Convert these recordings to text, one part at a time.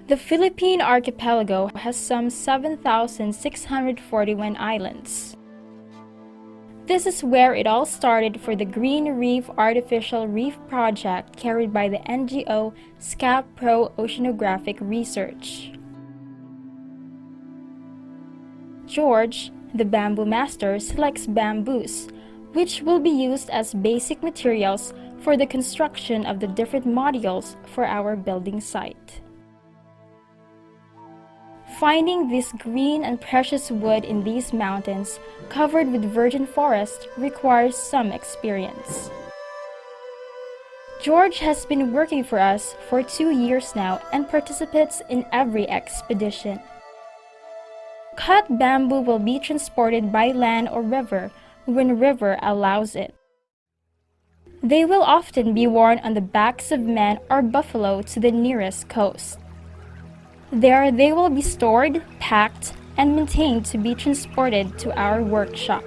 The Philippine archipelago has some 7,641 islands. This is where it all started for the Green Reef Artificial Reef project carried by the NGO Scaph Pro Oceanographic Research. George, the bamboo master, selects bamboos, which will be used as basic materials for the construction of the different modules for our building site. Finding this green and precious wood in these mountains, covered with virgin forest, requires some experience. George has been working for us for 2 years now and participates in every expedition. Cut bamboo will be transported by land or river when river allows it. They will often be worn on the backs of men or buffalo to the nearest coast. There they will be stored, packed, and maintained to be transported to our workshop.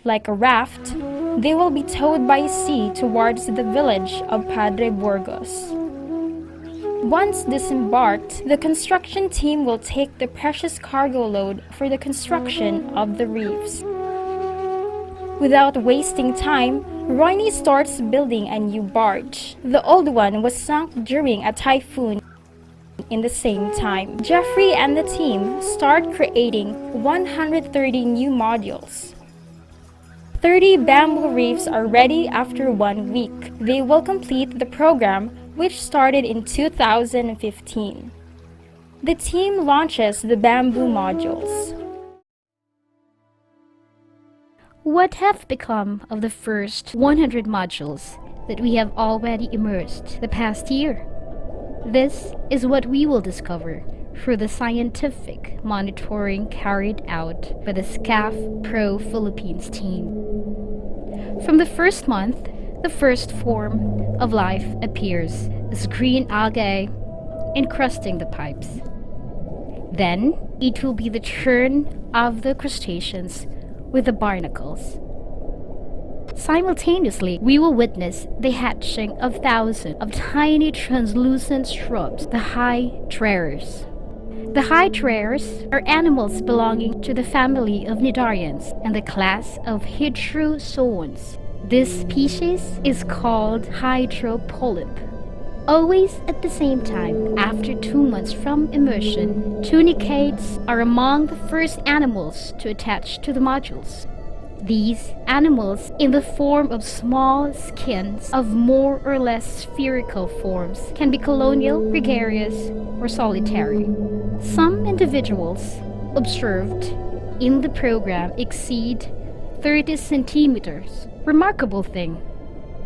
Like a raft, they will be towed by sea towards the village of Padre Burgos. Once disembarked, the construction team will take the precious cargo load for the construction of the reefs. Without wasting time, Royne starts building a new barge. The old one was sunk during a typhoon. In the same time, Jeffrey and the team start creating 130 new modules. 30 bamboo reefs are ready after 1 week. They will complete the program, which started in 2015. The team launches the bamboo modules. What have become of the first 100 modules that we have already immersed the past year? This is what we will discover through the scientific monitoring carried out by the Scaph Pro Philippines team. From the first month, the first form of life appears as green algae encrusting the pipes. Then, it will be the turn of the crustaceans with the barnacles. Simultaneously, we will witness the hatching of thousands of tiny translucent shrubs, the hydrarians. The hydrarians are animals belonging to the family of cnidarians and the class of hydrozoans. This species is called hydropolyp. Always at the same time, after 2 months from immersion, tunicates are among the first animals to attach to the modules. These animals, in the form of small skins of more or less spherical forms, can be colonial, gregarious, or solitary. Some individuals observed in the program exceed 30 centimeters. Remarkable thing.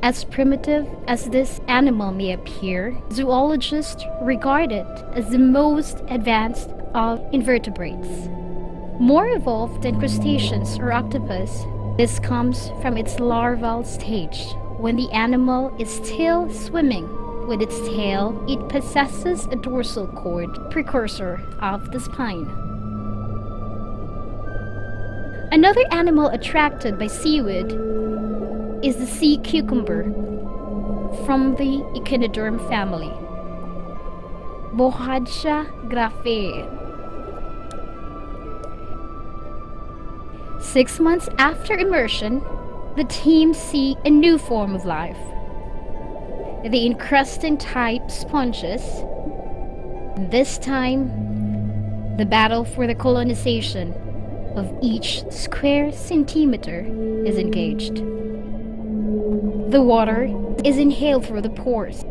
As primitive as this animal may appear, zoologists regard it as the most advanced of invertebrates. More evolved than crustaceans or octopus, this comes from its larval stage. When the animal is still swimming with its tail, it possesses a dorsal cord, precursor of the spine. Another animal attracted by seaweed is the sea cucumber from the echinoderm family, Bohadsia graphae. 6 months after immersion, the team see a new form of life. The encrusting type sponges. This time, the battle for the colonization of each square centimeter is engaged. The water is inhaled through the pores,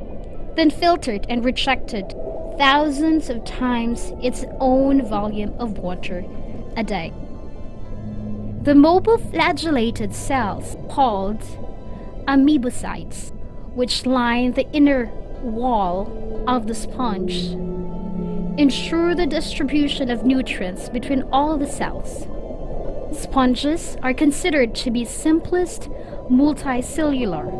then filtered and rejected thousands of times its own volume of water a day. The mobile flagellated cells, called amoebocytes, which line the inner wall of the sponge, ensure the distribution of nutrients between all the cells. Sponges are considered to be simplest multicellular.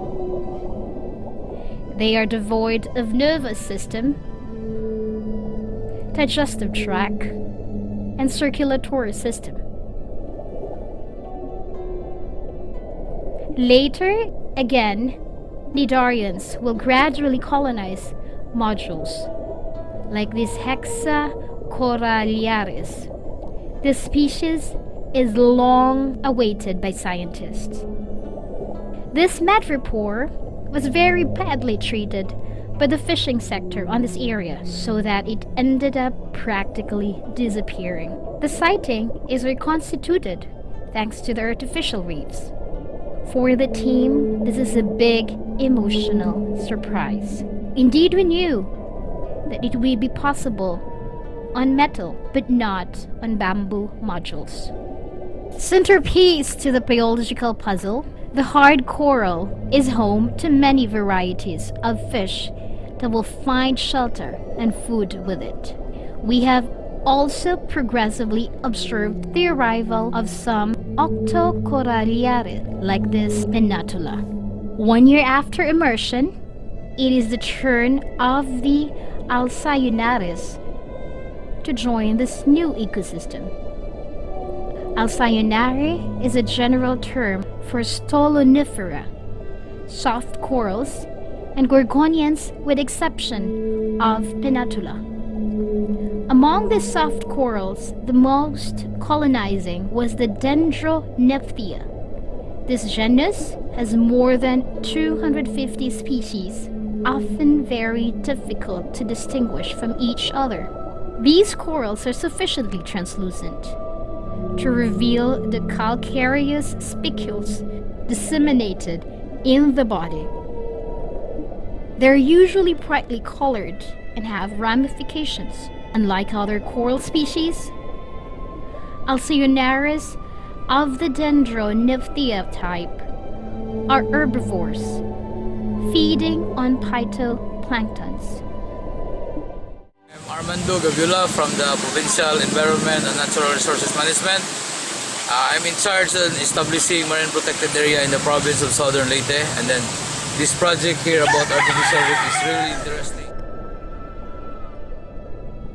They are devoid of nervous system, digestive tract, and circulatory system. Later, again, cnidarians will gradually colonize modules, like this Hexa coralliaris. This species is long awaited by scientists. This madrepore was very badly treated by the fishing sector on this area so that it ended up practically disappearing. The sighting is reconstituted thanks to the artificial reefs. For the team, this is a big emotional surprise. Indeed, we knew that it would be possible on metal, but not on bamboo modules. Centerpiece to the biological puzzle, the hard coral is home to many varieties of fish that will find shelter and food with it. We have also progressively observed the arrival of some octocoralliaris, like this Pennatula. 1 year after immersion, it is the turn of the Alcyonaris to join this new ecosystem. Alcyonare is a general term for stolonifera, soft corals, and gorgonians with exception of Pennatula. Among these soft corals, the most colonizing was the Dendronephthaea. This genus has more than 250 species, often very difficult to distinguish from each other. These corals are sufficiently translucent to reveal the calcareous spicules disseminated in the body. They're usually brightly colored and have ramifications. Unlike other coral species, Alcyonarius of the Dendronephthaea type are herbivores, feeding on phytoplanktons. I'm Armando Gavula from the Provincial Environment and Natural Resources Management. I'm in charge of establishing marine protected area in the province of Southern Leyte, and then this project here about artificial reef is really interesting.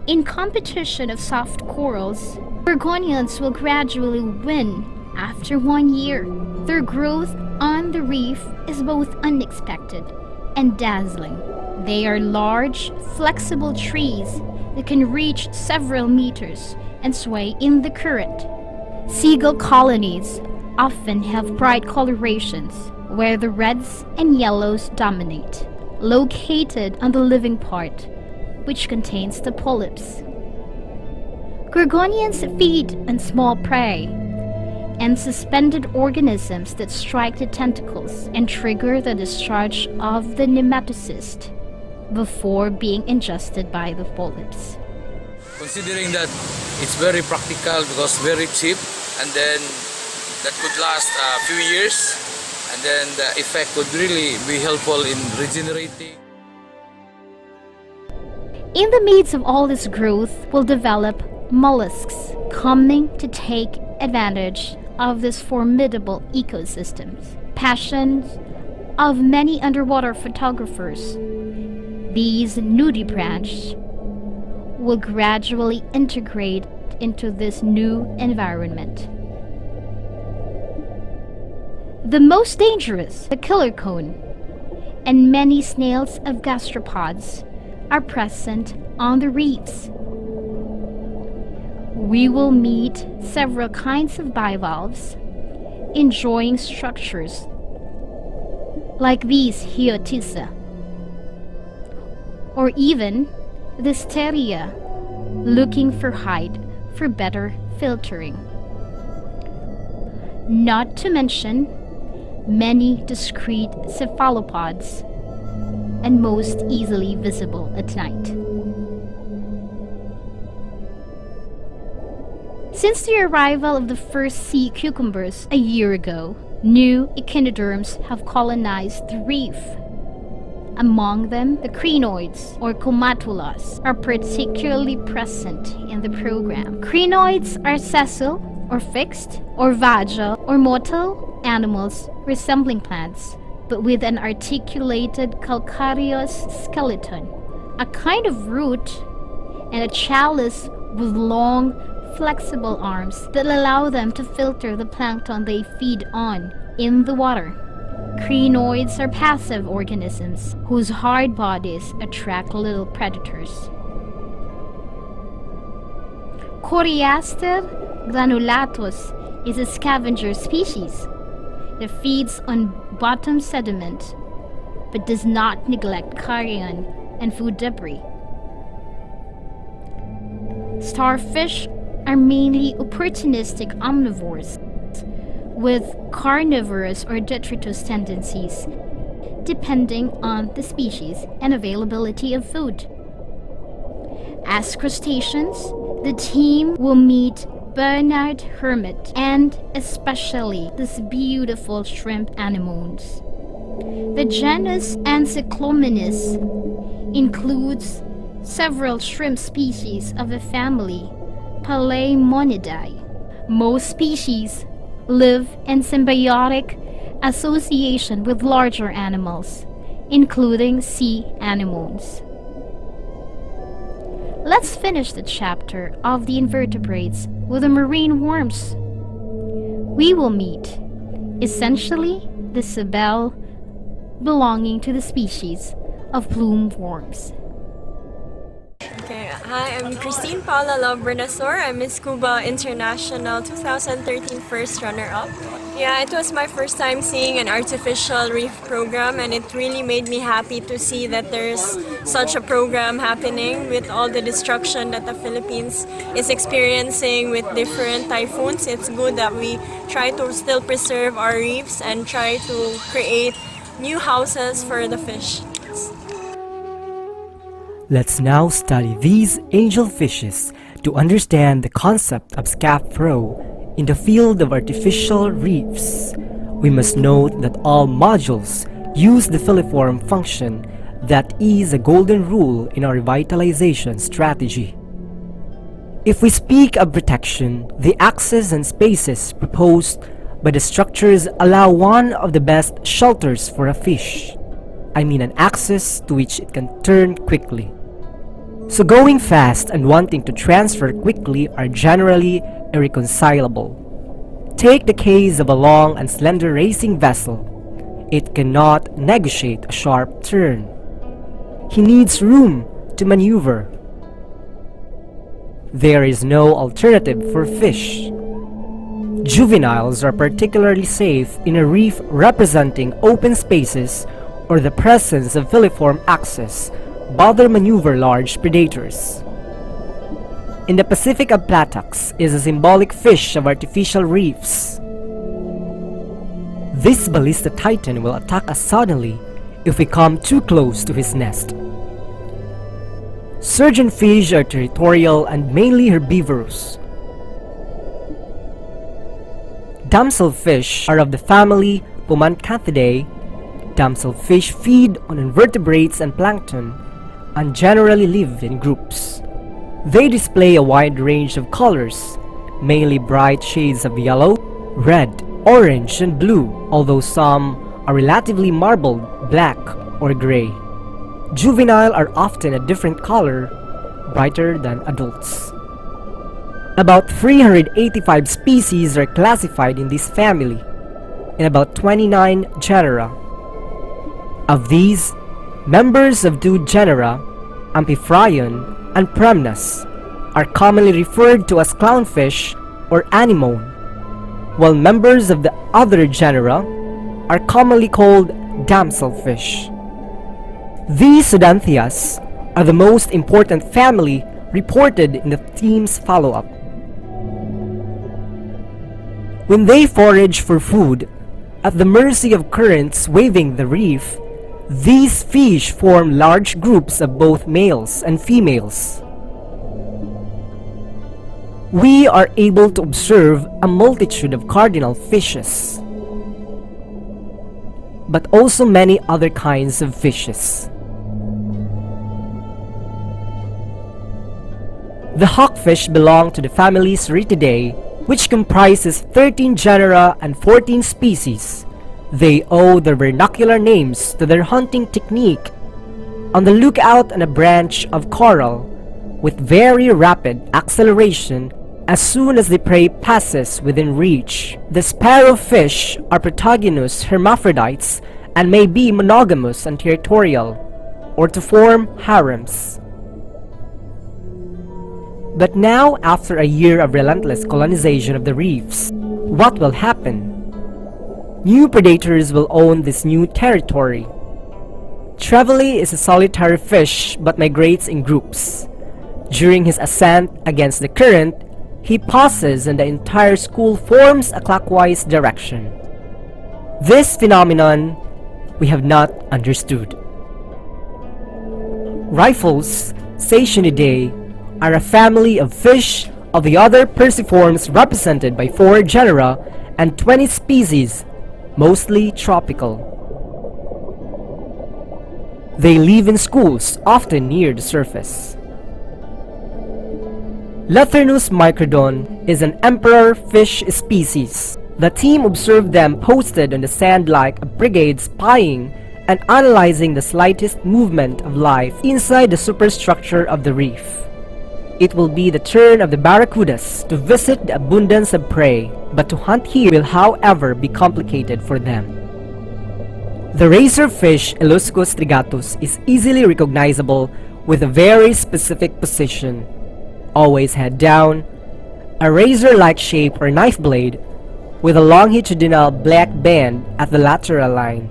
In competition of soft corals, gorgonians will gradually win after 1 year. Their growth on the reef is both unexpected and dazzling. They are large, flexible trees that can reach several meters and sway in the current. Seagull colonies often have bright colorations where the reds and yellows dominate, located on the living part, which contains the polyps. Gorgonians feed on small prey and suspended organisms that strike the tentacles and trigger the discharge of the nematocyst before being ingested by the polyps. Considering that it's very practical because very cheap, and then that could last a few years, and then the effect would really be helpful in regenerating. In the midst of all this growth will develop mollusks coming to take advantage of this formidable ecosystems. Passions of many underwater photographers, these nudibranchs will gradually integrate into this new environment. The most dangerous, the killer cone, and many snails of gastropods are present on the reefs. We will meet several kinds of bivalves enjoying structures like these Hyotissa, or even the Steria, looking for height for better filtering. Not to mention many discrete cephalopods, and most easily visible at night. Since the arrival of the first sea cucumbers a year ago, new echinoderms have colonized the reef. Among them, the crinoids or comatulas are particularly present in the program. Crinoids are sessile or fixed or vagal or motile animals resembling plants, but with an articulated calcareous skeleton, a kind of root, and a chalice with long, flexible arms that allow them to filter the plankton they feed on in the water. Crinoids are passive organisms whose hard bodies attract little predators. Coriaster granulatus is a scavenger species that feeds on bottom sediment but does not neglect carrion and food debris. Starfish are mainly opportunistic omnivores with carnivorous or detritus tendencies depending on the species and availability of food. As crustaceans, the team will meet Bernard hermit and especially this beautiful shrimp anemones. The genus Encyclomenis includes several shrimp species of the family Palaemonidae. Most species live in symbiotic association with larger animals, including sea anemones. Let's finish the chapter of the invertebrates with the marine worms. We will meet, essentially, the Sabelle belonging to the species of plume worms. Okay, hi, I'm Christine Paula Love-Bernasor. I'm Miss Cuba International 2013 first runner-up. Yeah, it was my first time seeing an artificial reef program, and it really made me happy to see that there's such a program happening with all the destruction that the Philippines is experiencing with different typhoons. It's good that we try to still preserve our reefs and try to create new houses for the fish. Let's now study these angelfishes to understand the concept of Scaph in the field of artificial reefs. We must note that all modules use the filiform function that is a golden rule in our revitalization strategy. If we speak of protection, the axes and spaces proposed by the structures allow one of the best shelters for a fish. I mean an axis to which it can turn quickly. So going fast and wanting to transfer quickly are generally irreconcilable. Take the case of a long and slender racing vessel. It cannot negotiate a sharp turn. He needs room to maneuver. There is no alternative for fish. Juveniles are particularly safe in a reef representing open spaces or the presence of filiform axes, bother maneuver large predators. In the Pacific of Platax is a symbolic fish of artificial reefs. This ballista titan will attack us suddenly if we come too close to his nest. Surgeonfish are territorial and mainly herbivorous. Damselfish are of the family Pomanthathidae. Damselfish feed on invertebrates and plankton and generally live in groups. They display a wide range of colors, mainly bright shades of yellow, red, orange, and blue, although some are relatively marbled black or gray. Juvenile are often a different color, brighter than adults. About 385 species are classified in this family, in about 29 genera. Of these, members of two genera, Amphiphryon and Premnus, are commonly referred to as clownfish or anemone, while members of the other genera are commonly called damselfish. These Odanthias are the most important family reported in the team's follow-up. When they forage for food, at the mercy of currents waving the reef, these fish form large groups of both males and females. We are able to observe a multitude of cardinal fishes, but also many other kinds of fishes. The hawkfish belong to the family Ceratidae, which comprises 13 genera and 14 species. They owe their vernacular names to their hunting technique, on the lookout on a branch of coral, with very rapid acceleration as soon as the prey passes within reach. The sparrowfish are protogynous hermaphrodites and may be monogamous and territorial, or to form harems. But now, after a year of relentless colonization of the reefs, what will happen? New predators will own this new territory. Trevally is a solitary fish but migrates in groups. During his ascent against the current, he pauses and the entire school forms a clockwise direction. This phenomenon we have not understood. Rifles, Sationidae, are a family of fish of the other Perciformes represented by 4 genera and 20 species, mostly tropical. They live in schools, often near the surface. Lethernus microdon is an emperor fish species. The team observed them posted on the sand like a brigade spying and analyzing the slightest movement of life inside the superstructure of the reef. It will be the turn of the barracudas to visit the abundance of prey, but to hunt here will however be complicated for them. The razorfish Eluscus strigatus is easily recognizable with a very specific position, always head down, a razor-like shape or knife blade, with a longitudinal black band at the lateral line.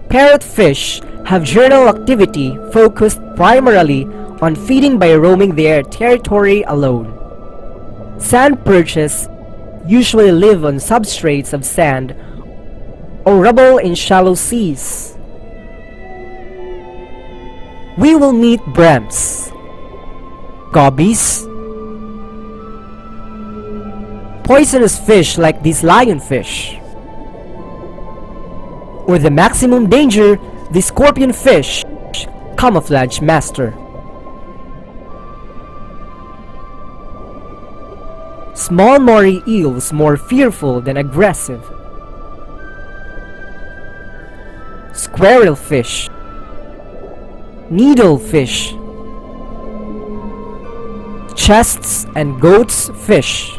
Parrotfish have diurnal activity focused primarily on feeding by roaming their territory alone. Sand perches usually live on substrates of sand or rubble in shallow seas. We will meet breams, gobies, poisonous fish like these lionfish, or the maximum danger, the scorpion fish, camouflage master. Small moray eels more fearful than aggressive. Squirrelfish, needlefish, chests and goats fish.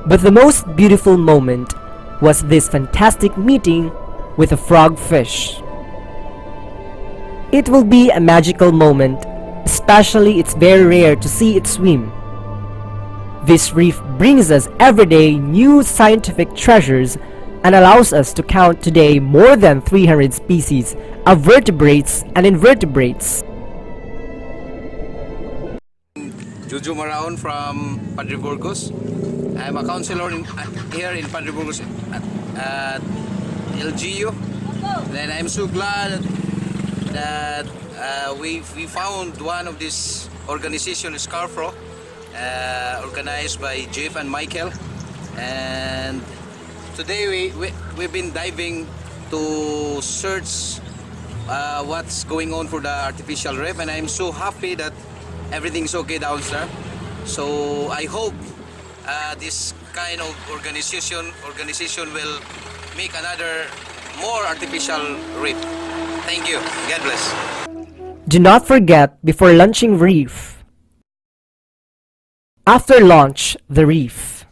But the most beautiful moment was this fantastic meeting with a frogfish. It will be a magical moment, especially it's very rare to see it swim. This reef brings us everyday new scientific treasures and allows us to count today more than 300 species of vertebrates and invertebrates. Juju Maraon from Padre Burgos. I'm a counselor here in Padre Burgos at LGU. Then I'm so glad that we found one of this organization, Scaph, organized by Jeff and Michael. And today we've been diving to search what's going on for the artificial reef, and I'm so happy that everything's okay down there. So I hope this kind of organization will make another more artificial reef. Thank you. God bless. Do not forget before launching Reef. After launch, the Reef.